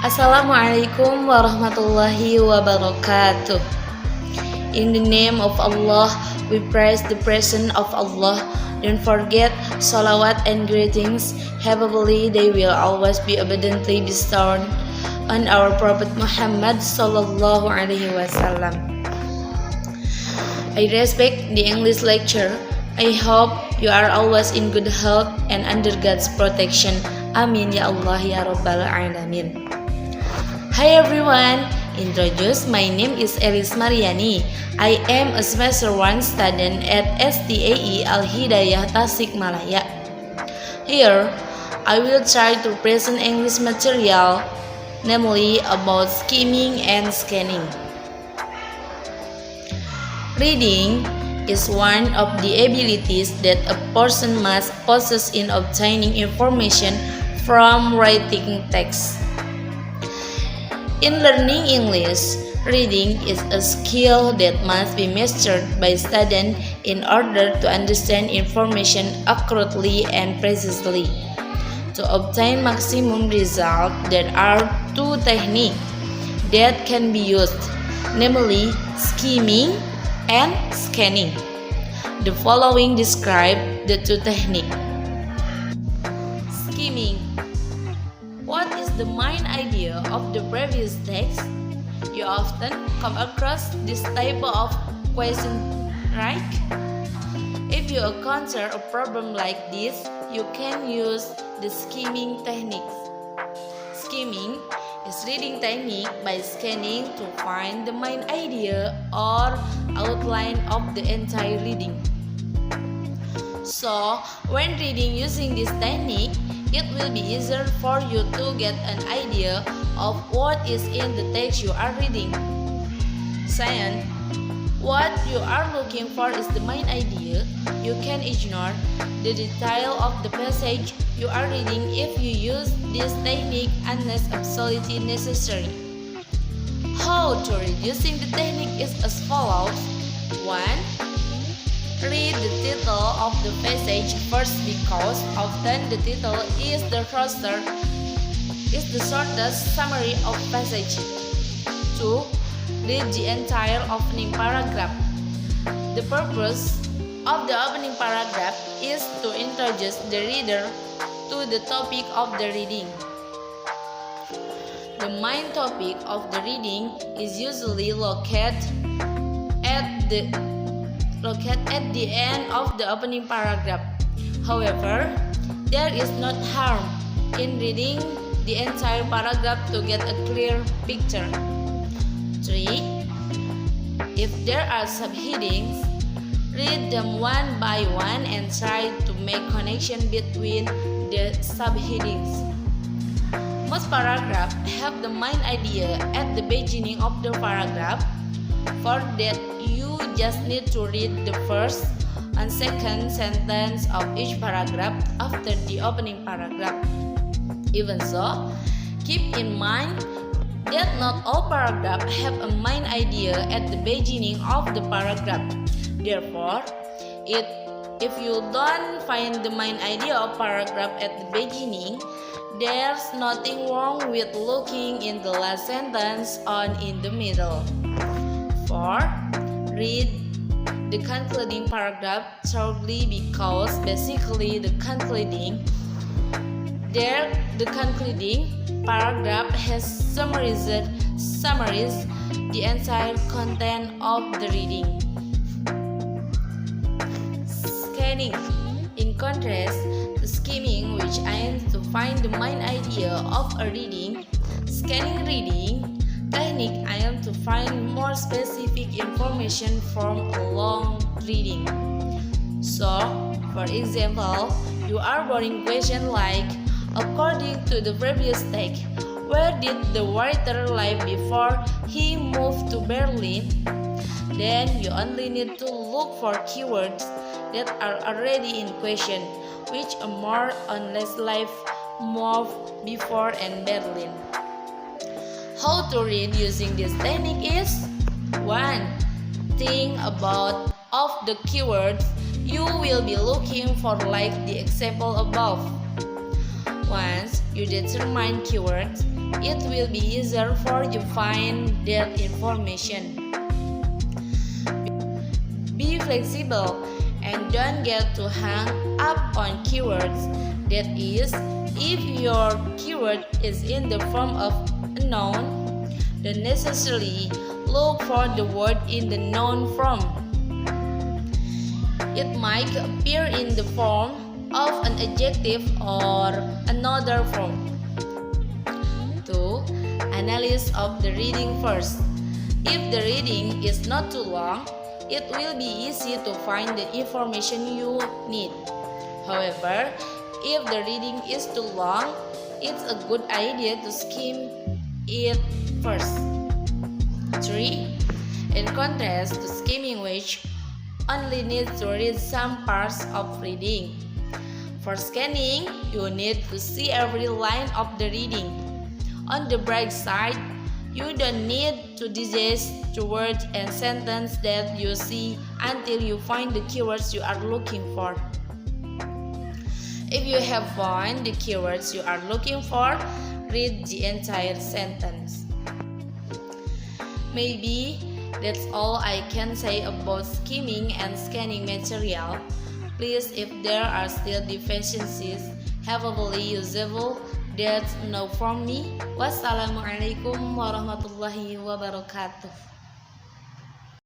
Assalamualaikum warahmatullahi wabarakatuh. In the name of Allah, we praise the presence of Allah. Don't forget salawat and greetings. Heavenly, they will always be abundantly bestowed on our Prophet Muhammad sallallahu alaihi wasallam. I respect the English lecture. I hope you are always in good health and under God's protection. Amin ya Allah ya Rabbal Alamin. Hi everyone, my name is Elis Mariani. I am a semester 1 student at STAE Al-Hidayah Tasikmalaya. Here, I will try to present English material, namely about skimming and scanning. Reading is one of the abilities that a person must possess in obtaining information from writing text. In learning English, reading is a skill that must be mastered by students in order to understand information accurately and precisely. To obtain maximum result, there are two techniques that can be used, namely skimming and scanning. The following describe the two techniques. Skimming. What is the main idea of the previous text? You often come across this type of question, right? If you encounter a problem like this, you can use the skimming techniques. Skimming is reading technique by scanning to find the main idea or outline of the entire reading. So, when reading using this technique, it will be easier for you to get an idea of what is in the text you are reading. Second, what you are looking for is the main idea. You can ignore the detail of the passage you are reading if you use this technique unless absolutely necessary. How to read using the technique is as follows. 1. Read the title of the passage first because often the title is the shortest summary of passage. 2. Read the entire opening paragraph. The purpose of the opening paragraph is to introduce the reader to the topic of the reading. The main topic of the reading is usually located at the end of the opening paragraph. However, there is not harm in reading the entire paragraph to get a clear picture. 3. If there are subheadings, read them one by one and try to make connection between the subheadings. Most paragraphs have the main idea at the beginning of the paragraph. For that, you just need to read the first and second sentence of each paragraph after the opening paragraph. Even so, keep in mind that not all paragraphs have a main idea at the beginning of the paragraph. Therefore, if you don't find the main idea of paragraph at the beginning, there's nothing wrong with looking in the last sentence or in the middle. 4. Read the concluding paragraph thoroughly because basically the concluding paragraph has summarized the entire content of the reading. Scanning. In contrast to skimming, which aims to find the main idea of a reading, scanning reading technique aims to find more specific information from a long reading. So, for example, you are boarding question like, according to the previous text, where did the writer live before he moved to Berlin? Then you only need to look for keywords that are already in question, which are more or less live moved before in Berlin. How to read using this technique is 1. Think about of the keywords you will be looking for like the example above. Once you determine keywords, it will be easier for you to find that information. Be flexible and don't get too hung up on keywords. That is, if your keyword is in the form of a noun, then necessarily look for the word in the noun form. It might appear in the form of an adjective or another form. 2. Analysis of the reading first. If the reading is not too long, it will be easy to find the information you need. However, if the reading is too long, it's a good idea to skim it first. 3. In contrast to skimming, which only needs to read some parts of reading. For scanning, you need to see every line of the reading. On the bright side, you don't need to digest the words and sentences that you see until you find the keywords you are looking for. If you have found the keywords you are looking for, read the entire sentence. Maybe that's all I can say about skimming and scanning material. Please, if there are still deficiencies, hopefully usable. That's no from me. Wassalamualaikum warahmatullahi wabarakatuh.